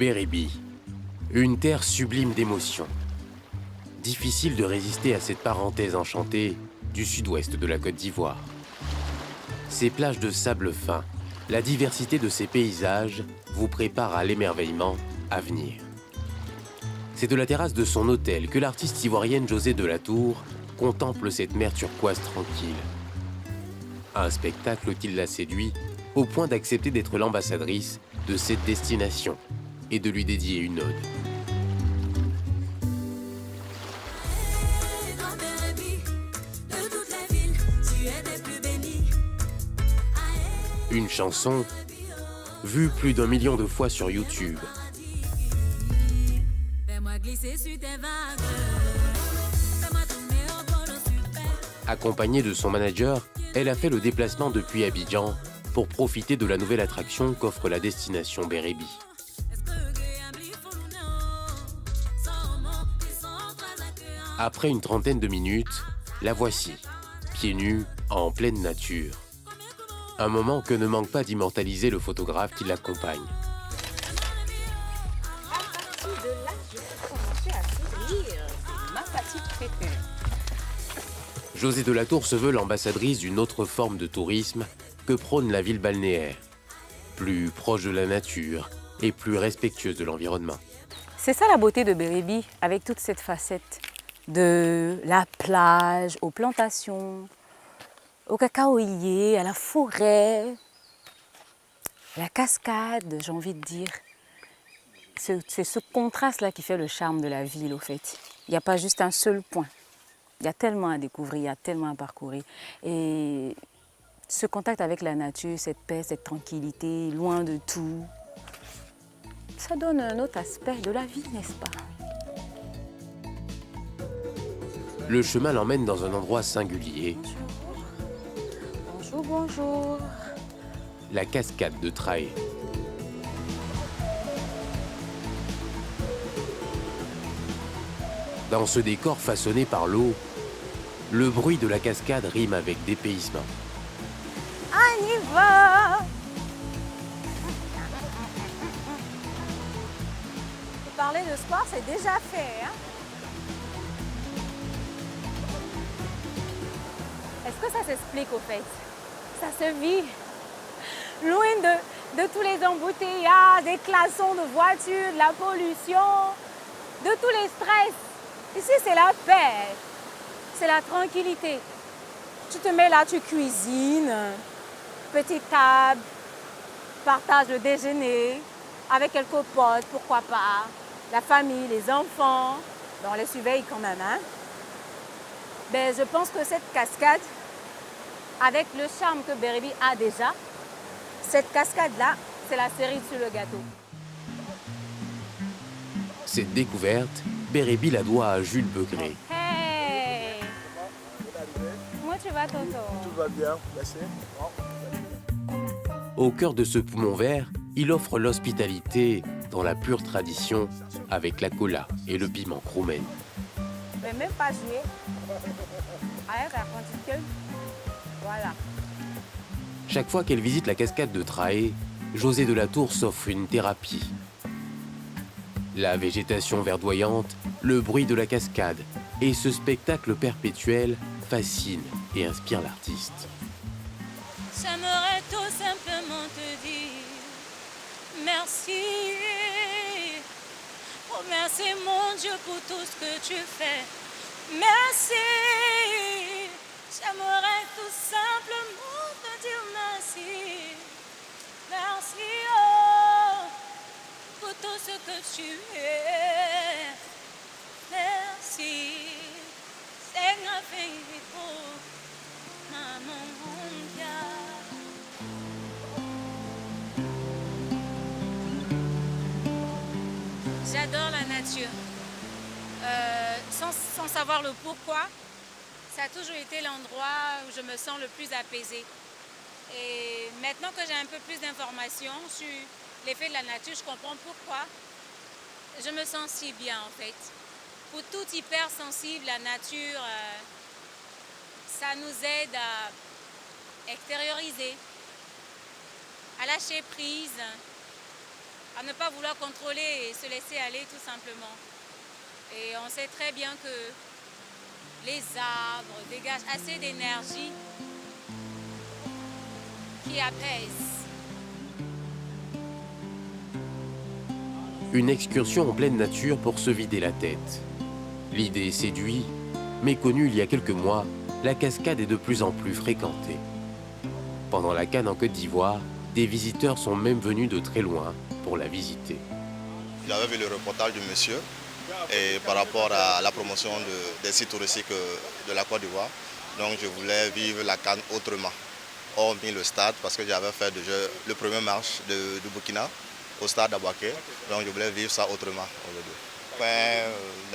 Béribi, une terre sublime d'émotions. Difficile de résister à cette parenthèse enchantée du sud-ouest de la Côte d'Ivoire. Ses plages de sable fin, la diversité de ses paysages vous préparent à l'émerveillement à venir. C'est de la terrasse de son hôtel que l'artiste ivoirienne José de la Tour contemple cette mer turquoise tranquille. Un spectacle qui l'a séduit au point d'accepter d'être l'ambassadrice de cette destination et de lui dédier une ode. Une chanson vue plus d'1 million de fois sur YouTube. Accompagnée de son manager, elle a fait le déplacement depuis Abidjan pour profiter de la nouvelle attraction qu'offre la destination Béribi. Après une trentaine de minutes, la voici, pieds nus, en pleine nature. Un moment que ne manque pas d'immortaliser le photographe qui l'accompagne. José de la Tour se veut l'ambassadrice d'une autre forme de tourisme que prône la ville balnéaire, plus proche de la nature et plus respectueuse de l'environnement. C'est ça la beauté de Béribi, avec toute cette facette de la plage, aux plantations, aux cacaoyers, à la forêt, à la cascade, j'ai envie de dire. C'est ce contraste-là qui fait le charme de la ville, au fait. Il n'y a pas juste un seul point. Il y a tellement à découvrir, il y a tellement à parcourir. Et ce contact avec la nature, cette paix, cette tranquillité, loin de tout, ça donne un autre aspect de la vie, n'est-ce pas? Le chemin l'emmène dans un endroit singulier. Bonjour, bonjour. La cascade de Traé. Dans ce décor façonné par l'eau, le bruit de la cascade rime avec dépaysement. On y va! Parler de sport, c'est déjà fait, hein? Est-ce que ça s'explique au fait? Ça se vit. Loin de tous les embouteillages, des klaxons de voitures, de la pollution, de tous les stress. Ici, c'est la paix, c'est la tranquillité. Tu te mets là, tu cuisines, petite table, partage le déjeuner avec quelques potes, pourquoi pas, la famille, les enfants. Ben, on les surveille quand même, hein? Ben, je pense que cette cascade, avec le charme que Béribi a déjà, cette cascade-là, c'est la cerise sur le gâteau. Cette découverte, Béribi la doit à Jules Begré. Hey! Comment tu vas, Toto? Tout va bien, merci. Au cœur de ce poumon vert, il offre l'hospitalité dans la pure tradition avec la cola et le piment Kroumen. Je ne vais même pas jouer avec la quantité. Voilà. Chaque fois qu'elle visite la cascade de Traé, José de la Tour s'offre une thérapie. La végétation verdoyante, le bruit de la cascade et ce spectacle perpétuel fascinent et inspirent l'artiste. J'aimerais tout simplement te dire merci. Oh merci mon Dieu pour tout ce que tu fais. Merci. J'aimerais tout simplement te dire merci. Merci oh, pour tout ce que tu es. Merci. C'est un pays pour maman mondiale. J'adore la nature. Sans savoir le pourquoi, ça a toujours été l'endroit où je me sens le plus apaisée. Et maintenant que j'ai un peu plus d'informations sur l'effet de la nature, je comprends pourquoi je me sens si bien en fait. Pour tout hypersensible, la nature, ça nous aide à extérioriser, à lâcher prise, à ne pas vouloir contrôler et se laisser aller tout simplement. Et on sait très bien que les arbres dégagent assez d'énergie qui apaise. Une excursion en pleine nature pour se vider la tête. L'idée séduit, mais connue il y a quelques mois, la cascade est de plus en plus fréquentée. Pendant la Cannes en Côte d'Ivoire, des visiteurs sont même venus de très loin pour la visiter. J'avais vu le reportage du monsieur et par rapport à la promotion des sites touristiques de la Côte d'Ivoire. Donc je voulais vivre la Cannes autrement, hormis le stade, parce que j'avais fait déjà le premier match du Burkina au stade d'Abouaké. Donc je voulais vivre ça autrement aujourd'hui.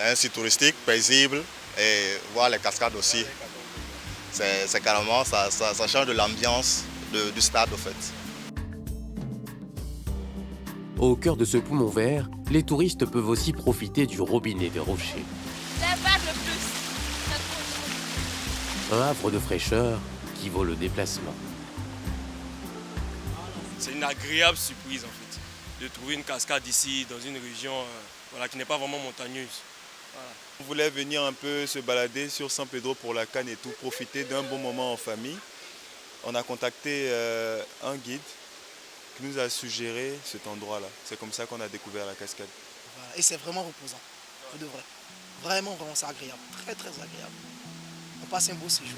Un site touristique paisible et voir les cascades aussi. C'est carrément, ça change de l'ambiance du stade au fait. Au cœur de ce poumon vert, les touristes peuvent aussi profiter du robinet des rochers. La vague le plus. Un havre de fraîcheur qui vaut le déplacement. C'est une agréable surprise en fait, de trouver une cascade ici dans une région qui n'est pas vraiment montagneuse. Voilà. On voulait venir un peu se balader sur San Pedro pour la Cannes et tout, profiter d'un bon moment en famille. On a contacté un guide qui nous a suggéré cet endroit-là. C'est comme ça qu'on a découvert la cascade. Voilà. Et c'est vraiment reposant, pour de vrai. Vraiment, vraiment, c'est agréable, très très agréable. On passe un beau séjour.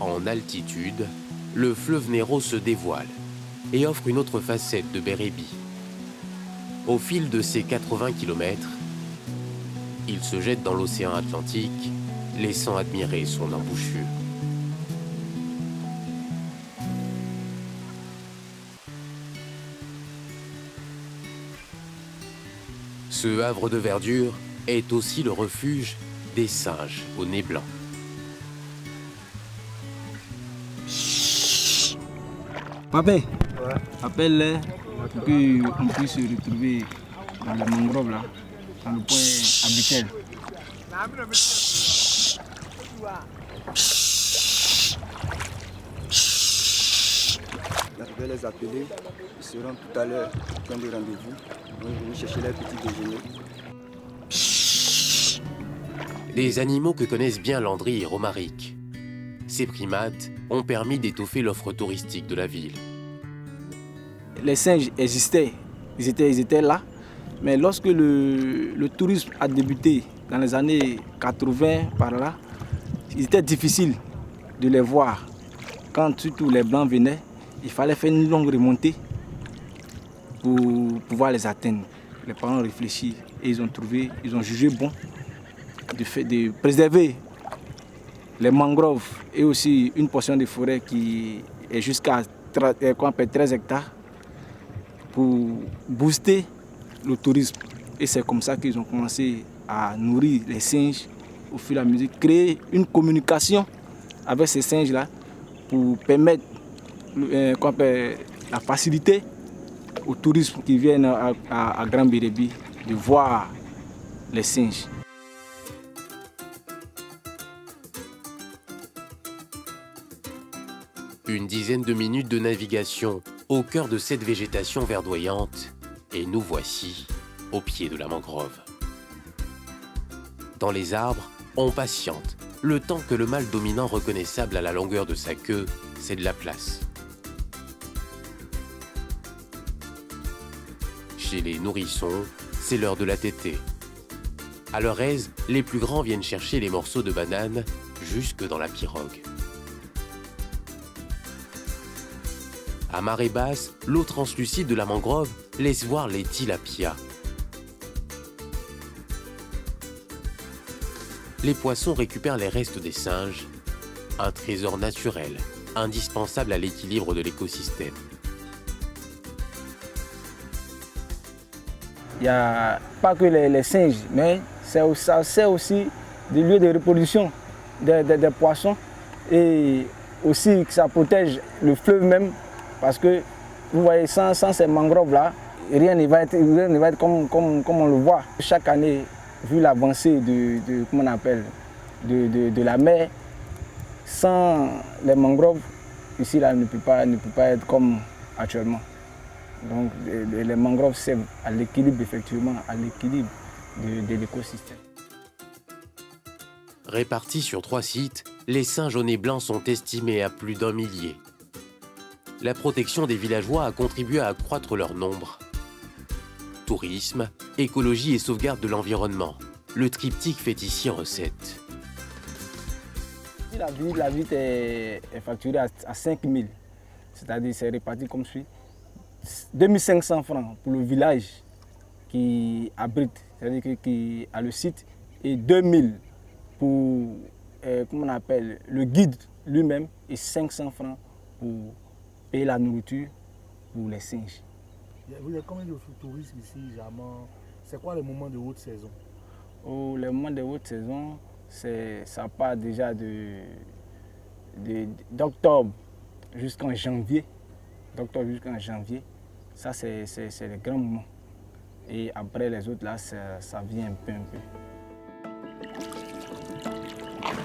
En altitude, le fleuve Néro se dévoile et offre une autre facette de Bérébi. Au fil de ses 80 km, il se jette dans l'océan Atlantique, laissant admirer son embouchure. Ce havre de verdure est aussi le refuge des singes au nez blanc. Papa, appelle-les pour qu'on puisse se retrouver dans le mangrove là, dans le point habituel. Je vais les appeler, ils seront tout à l'heure au point de rendez-vous. Ils vont venir chercher leur petit déjeuner. Des animaux que connaissent bien Landry et Romaric. Ces primates ont permis d'étoffer l'offre touristique de la ville. Les singes existaient, ils étaient là, mais lorsque le tourisme a débuté dans les années 80 par là, il était difficile de les voir. Quand surtout les blancs venaient, il fallait faire une longue remontée pour pouvoir les atteindre. Les parents ont réfléchi et ils ont jugé bon de préserver les mangroves et aussi une portion de forêt qui est jusqu'à 13 hectares pour booster le tourisme. Et c'est comme ça qu'ils ont commencé à nourrir les singes au fur et à mesure, créer une communication avec ces singes-là pour permettre la facilité aux touristes qui viennent à Grand Bérébi de voir les singes. Une dizaine de minutes de navigation au cœur de cette végétation verdoyante et nous voici au pied de la mangrove. Dans les arbres, on patiente, le temps que le mâle dominant reconnaissable à la longueur de sa queue cède la place. Chez les nourrissons, c'est l'heure de la tétée. À leur aise, les plus grands viennent chercher les morceaux de banane jusque dans la pirogue. À marée basse, l'eau translucide de la mangrove laisse voir les tilapias. Les poissons récupèrent les restes des singes, un trésor naturel, indispensable à l'équilibre de l'écosystème. Il n'y a pas que les singes, mais ça sert aussi des lieux de reproduction des poissons et aussi que ça protège le fleuve même. Parce que vous voyez, sans ces mangroves-là, rien ne va être comme on le voit. Chaque année, vu l'avancée de la mer, sans les mangroves, ici là, ne peut pas être comme actuellement. Donc les mangroves servent à l'équilibre, effectivement, à l'équilibre de l'écosystème. Répartis sur 3 sites, les saints jaunes et blancs sont estimés à plus d'1 millier. La protection des villageois a contribué à accroître leur nombre. Tourisme, écologie et sauvegarde de l'environnement. Le triptyque fait ici recette. La vitre est facturée à 5 000, c'est-à-dire c'est réparti comme suit. 2 500 francs pour le village qui abrite, c'est-à-dire qui a le site, et 2 000 pour le guide lui-même, et 500 francs pour payer la nourriture pour les singes. Vous avez combien de touristes ici, généralement? C'est quoi le moment de haute saison? Le moment de haute saison, ça part déjà d'octobre jusqu'en janvier. D'octobre jusqu'en janvier, ça c'est le grand moment. Et après les autres, là, ça vient un peu.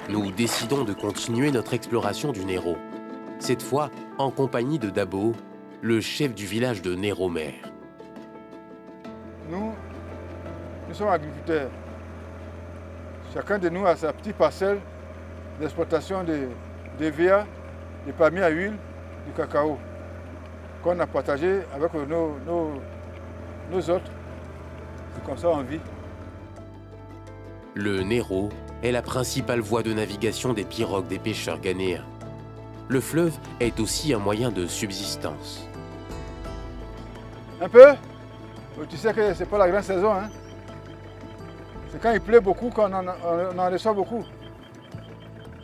Nous décidons de continuer notre exploration du Néro. Cette fois, en compagnie de Dabo, le chef du village de Néromer. Nous sommes agriculteurs. Chacun de nous a sa petite parcelle d'exploitation de VA, de palmiers à huile, du cacao, qu'on a partagé avec nos autres. C'est comme ça on vit. Le Néro est la principale voie de navigation des pirogues des pêcheurs ghanéens. Le fleuve est aussi un moyen de subsistance. Un peu? Tu sais que c'est pas la grande saison, hein? C'est quand il pleut beaucoup qu'on en reçoit beaucoup.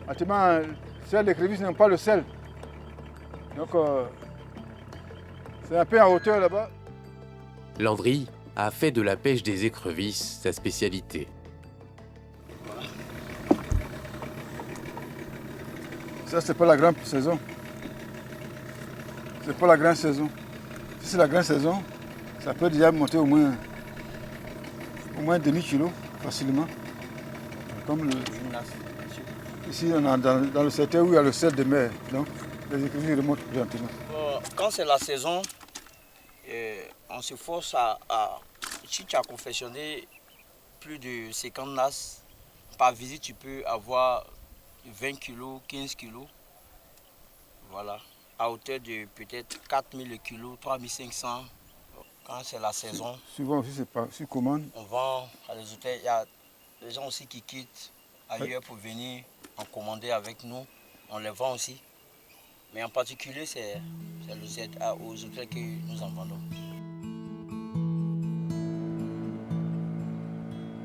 Actuellement, les crevisses n'ont pas le sel. Donc, c'est un peu en hauteur là-bas. Landry a fait de la pêche des écrevisses sa spécialité. Ça, c'est pas la grande saison. C'est pas la grande saison. Si c'est la grande saison, ça peut déjà monter au moins demi-kilo facilement. Comme ici, on est dans le secteur où il y a le sel de mer. Donc, les écrevisses remontent gentiment. Quand c'est la saison, on se force si tu as confectionné plus de 50 nasses, par visite, tu peux avoir 20 kg, 15 kg. Voilà. À hauteur de peut-être 4 000 kg, 3 500. Quand c'est la saison. Souvent aussi, c'est pas sur commande. On vend à les hôtels. Il y a des gens aussi qui quittent ailleurs pour venir en commander avec nous. On les vend aussi. Mais en particulier, c'est aux hôtels que nous en vendons.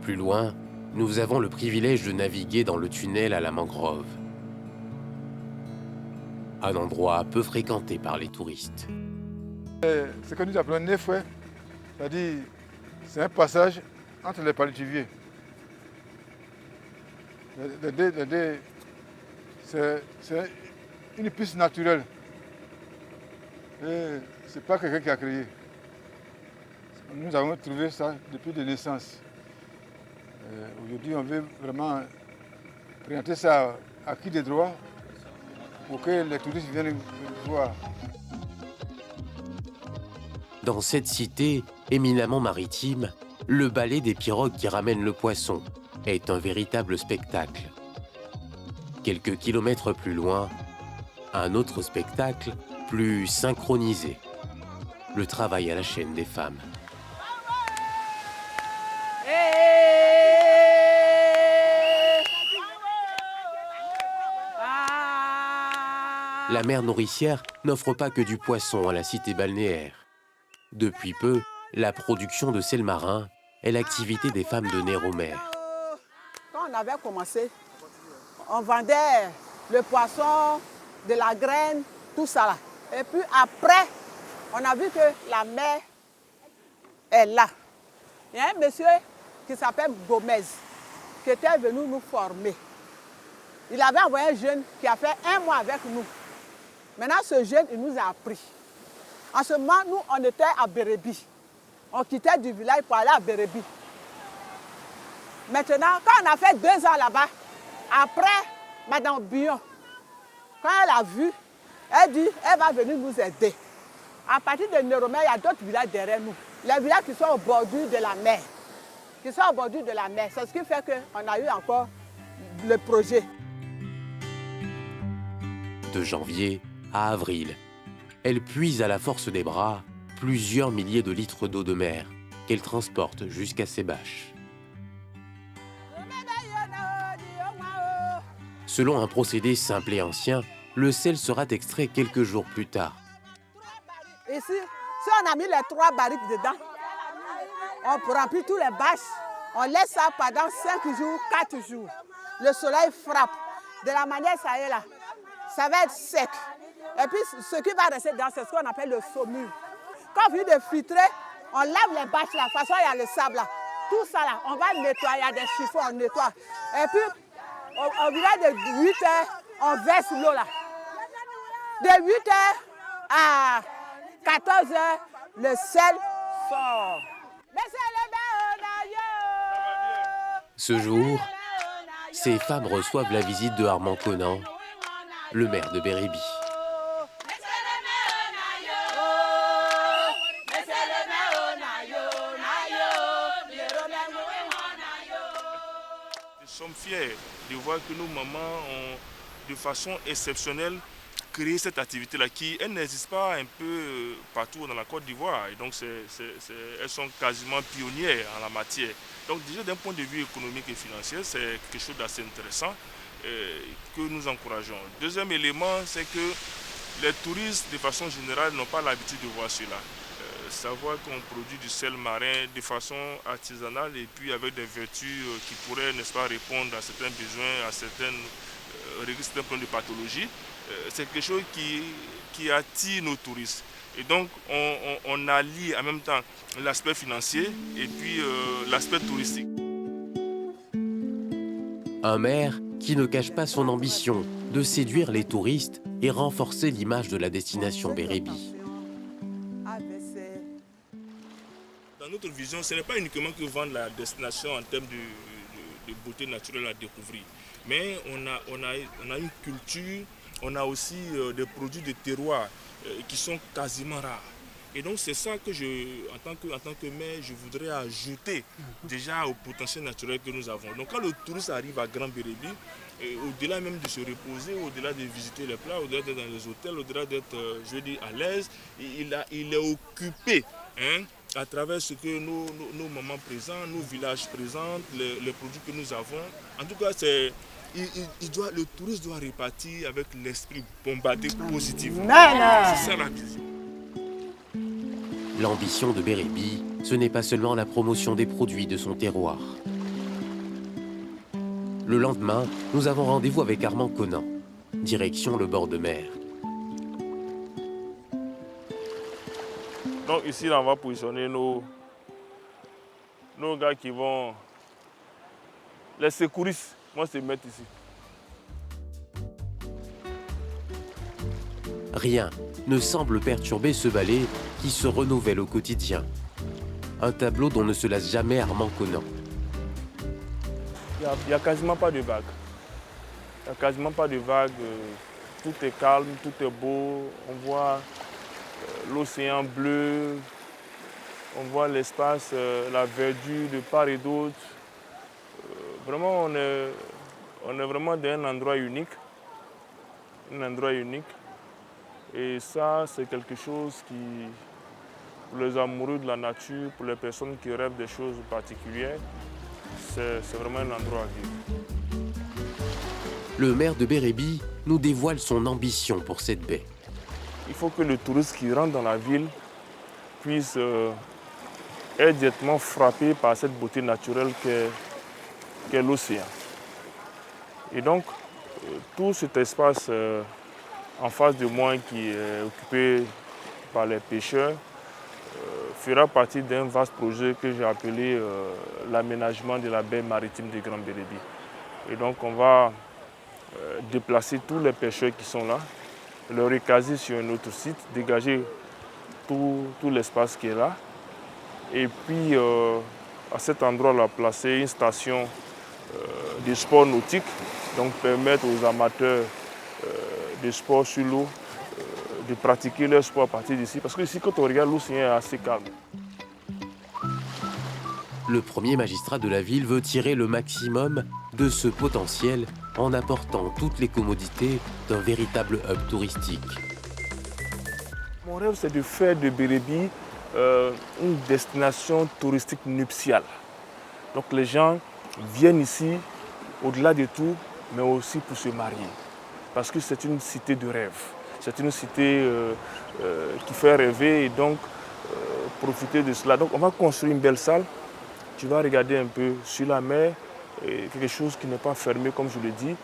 Plus loin, nous avons le privilège de naviguer dans le tunnel à la mangrove. Un endroit peu fréquenté par les touristes. Ce que nous appelons Nefoué, c'est-à-dire c'est un passage entre les palétuviers. C'est une piste naturelle. Ce n'est pas quelqu'un qui a créé. Nous avons trouvé ça depuis de naissance. Aujourd'hui, on veut vraiment présenter ça à qui des droits pour que les touristes viennent voir. Dans cette cité éminemment maritime, le balai des pirogues qui ramènent le poisson est un véritable spectacle. Quelques kilomètres plus loin, un autre spectacle plus synchronisé. Le travail à la chaîne des femmes. La mer nourricière n'offre pas que du poisson à la cité balnéaire. Depuis peu, la production de sel marin est l'activité des femmes de Néromer. Quand on avait commencé, on vendait le poisson, de la graine, tout ça là. Et puis après, on a vu que la mer est là. Il y a un monsieur qui s'appelle Gomez, qui était venu nous former. Il avait envoyé un jeune qui a fait 1 mois avec nous. Maintenant, ce jeune, il nous a appris. En ce moment, nous, on était à Bérébi. on quittait du village pour aller à Bérébi. Maintenant, quand on a fait 2 ans là-bas, après, Madame Bion, quand elle a vu, elle dit, elle va venir nous aider. À partir de Néromé, il y a d'autres villages derrière nous. Les villages qui sont au bordure de la mer. C'est ce qui fait qu'on a eu encore le projet. De janvier à avril, elle puise à la force des bras plusieurs milliers de litres d'eau de mer qu'elle transporte jusqu'à ses bâches. Selon un procédé simple et ancien, le sel sera extrait quelques jours plus tard. Ici, si on a mis les 3 barriques dedans, on remplit tous les bâches, on laisse ça pendant 5 jours, 4 jours. Le soleil frappe. De la manière ça est là, ça va être sec. Et puis ce qui va rester dedans, c'est ce qu'on appelle le saumure. Quand on finit de filtrer, on lave les bâches là. De toute façon, il y a le sable là. Tout ça là, on va nettoyer, il y a des chiffons, on nettoie. Et puis, au village de 8 heures, on verse l'eau là. De 8 heures à 14 heures, le sel sort. Ce jour, ces femmes reçoivent la visite de Armand Conan, le maire de Bérébi. Nous sommes fiers de voir que nos mamans ont, de façon exceptionnelle, créé cette activité-là qui, elle n'existe pas un peu partout dans la Côte d'Ivoire. Et donc, elles sont quasiment pionnières en la matière. Donc, déjà, d'un point de vue économique et financier, c'est quelque chose d'assez intéressant que nous encourageons. Deuxième élément, c'est que les touristes, de façon générale, n'ont pas l'habitude de voir cela. Savoir qu'on produit du sel marin de façon artisanale et puis avec des vertus qui pourraient, n'est-ce pas, répondre à certains besoins, à certains problèmes de pathologie, c'est quelque chose qui attire nos touristes. Et donc, on allie en même temps l'aspect financier et puis l'aspect touristique. Un maire qui ne cache pas son ambition de séduire les touristes et renforcer l'image de la destination Bérébi. Dans notre vision, ce n'est pas uniquement que vendre la destination en termes de beauté naturelle à découvrir, mais on a une culture, on a aussi des produits de terroir qui sont quasiment rares. Et donc c'est ça que en tant que maire, je voudrais ajouter déjà au potentiel naturel que nous avons. Donc quand le touriste arrive à Grand Bérébi, au-delà même de se reposer, au-delà de visiter les plats, au-delà d'être dans les hôtels, au-delà d'être, je veux dire, à l'aise, il est occupé à travers ce que nos mamans présentent, nos villages présentent, les produits que nous avons. En tout cas, le touriste doit repartir avec l'esprit bombardé positivement. C'est ça la vision. L'ambition de Bérébi, ce n'est pas seulement la promotion des produits de son terroir. Le lendemain, nous avons rendez-vous avec Armand Conan, direction le bord de mer. Donc ici, là, on va positionner nos gars qui vont... Les secouristes vont se mettre ici. Rien ne semble perturber ce balai qui se renouvelle au quotidien. Un tableau dont ne se lasse jamais Armand Conan. Il n'y a quasiment pas de vagues. Il n'y a quasiment pas de vagues. Tout est calme, tout est beau. On voit l'océan bleu. On voit l'espace, la verdure de part et d'autre. Vraiment, on est vraiment dans un endroit unique. Un endroit unique. Et ça, c'est quelque chose qui, pour les amoureux de la nature, pour les personnes qui rêvent des choses particulières, c'est vraiment un endroit à vivre. Le maire de Bérébi nous dévoile son ambition pour cette baie. Il faut que le touriste qui rentre dans la ville puisse être directement frappé par cette beauté naturelle qu'est l'océan. Et donc, tout cet espace en face de moi qui est occupé par les pêcheurs fera partie d'un vaste projet que j'ai appelé l'aménagement de la baie maritime de Grand Bérébi. Et donc on va déplacer tous les pêcheurs qui sont là, les recaser sur un autre site, dégager tout l'espace qui est là Et puis à cet endroit-là, placer une station de sport nautique, donc permettre aux amateurs de sport sur l'eau de pratiquer leur sport à partir d'ici. Parce que ici, quand on regarde, l'océan est assez calme. Le premier magistrat de la ville veut tirer le maximum de ce potentiel en apportant toutes les commodités d'un véritable hub touristique. Mon rêve, c'est de faire de Bérébi une destination touristique nuptiale. Donc les gens viennent ici, au-delà de tout, mais aussi pour se marier. Parce que c'est une cité de rêve. C'est une cité qui fait rêver et donc profiter de cela. Donc on va construire une belle salle. Tu vas regarder un peu sur la mer, quelque chose qui n'est pas fermé comme je le dis,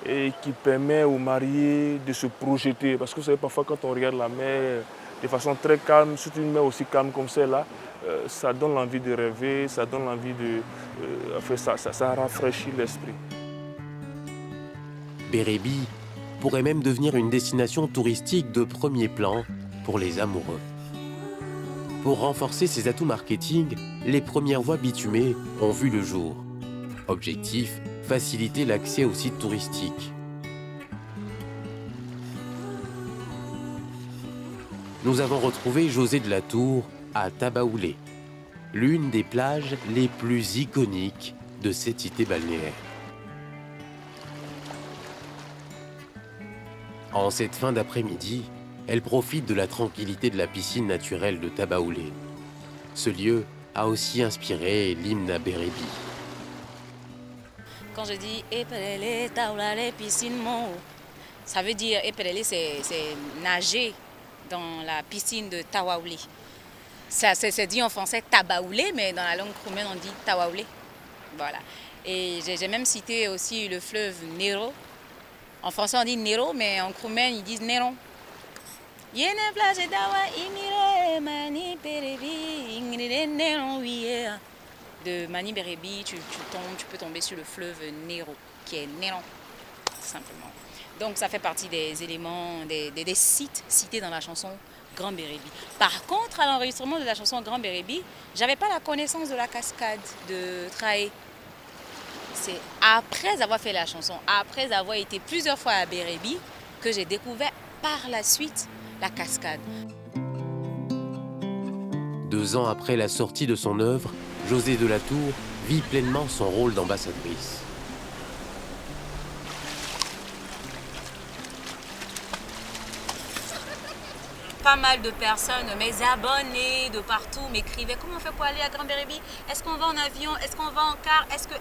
et qui permet aux mariés de se projeter. Parce que vous savez, parfois quand on regarde la mer de façon très calme, surtout une mer aussi calme comme celle-là, ça donne l'envie de rêver, ça donne l'envie de... ça rafraîchit l'esprit. Bérébi pourrait même devenir une destination touristique de premier plan pour les amoureux. Pour renforcer ses atouts marketing, les premières voies bitumées ont vu le jour. Objectif, faciliter l'accès aux sites touristiques. Nous avons retrouvé José de la Tour à Tabaoulé, l'une des plages les plus iconiques de cette cité balnéaire. En cette fin d'après-midi, elle profite de la tranquillité de la piscine naturelle de Tabaoulé. Ce lieu a aussi inspiré l'hymne à Bérébi. Quand je dis Epelele, Taoulale, piscine mon, ça veut dire Epelele, c'est nager dans la piscine de Tawaoulé. C'est dit en français Tabaoulé, mais dans la langue roumaine on dit Tawaoulé. Voilà. Et j'ai même cité aussi le fleuve Nero. En français on dit Nero, mais en roumain ils disent Néron. De Mani Bérébi, tu peux tomber sur le fleuve Nero, qui est Néron, simplement. Donc ça fait partie des éléments, des sites cités dans la chanson Grand Bérébi. Par contre, à l'enregistrement de la chanson Grand Bérébi, j'avais pas la connaissance de la cascade de Traé. C'est après avoir fait la chanson, après avoir été plusieurs fois à Bérébi, que j'ai découvert par la suite la cascade. 2 ans après la sortie de son œuvre, José de la Tour vit pleinement son rôle d'ambassadrice. Pas mal de personnes, mes abonnés de partout m'écrivaient comment on fait pour aller à Grand Bérébi? Est-ce qu'on va en avion? Est-ce qu'on va en car? Est-ce que...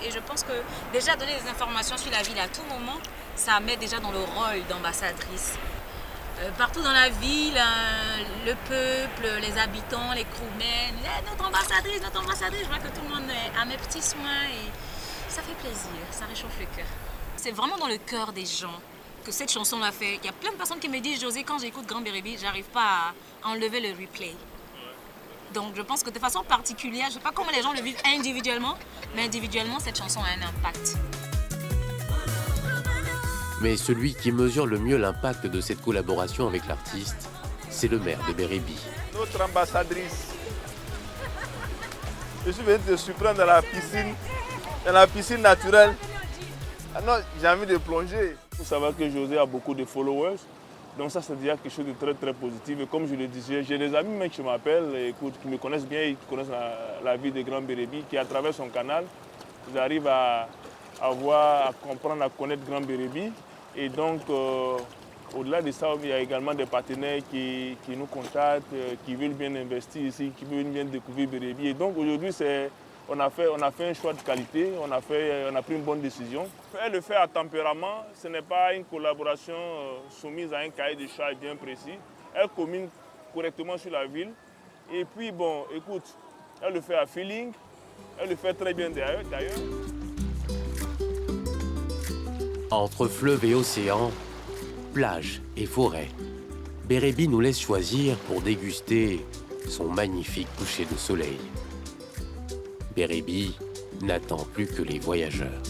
Et je pense que déjà donner des informations sur la ville à tout moment, ça met déjà dans le rôle d'ambassadrice. Partout dans la ville, le peuple, les habitants, les crewmen, notre ambassadrice, je vois que tout le monde a mes petits soins et ça fait plaisir, ça réchauffe le cœur. C'est vraiment dans le cœur des gens que cette chanson l'a fait. Il y a plein de personnes qui me disent, José, quand j'écoute Grand Bérébi, j'arrive pas à enlever le replay. Donc je pense que de façon particulière, je sais pas comment les gens le vivent individuellement, mais individuellement, cette chanson a un impact. Mais celui qui mesure le mieux l'impact de cette collaboration avec l'artiste, c'est le maire de Bérébi. Notre ambassadrice. Je suis venu te surprendre dans la piscine naturelle. Ah non, j'ai envie de plonger. Il faut savoir que José a beaucoup de followers. Donc ça, c'est déjà quelque chose de très très positif. Et comme je le disais, j'ai des amis même qui m'appellent, qui me connaissent bien, qui connaissent la vie de Grand Bérébi, qui à travers son canal, ils arrivent à voir, à comprendre, à connaître Grand Bérébi. Et donc, au-delà de ça, il y a également des partenaires qui nous contactent, qui veulent bien investir ici, qui veulent bien découvrir Bérébi. Et donc aujourd'hui, on a fait un choix de qualité, on a pris une bonne décision. Elle le fait à tempérament, ce n'est pas une collaboration soumise à un cahier de charges bien précis. Elle communique correctement sur la ville. Et puis bon, écoute, elle le fait à feeling, elle le fait très bien d'ailleurs. Entre fleuve et océan, plage et forêt, Bérébi nous laisse choisir pour déguster son magnifique coucher de soleil. Bérébi n'attend plus que les voyageurs.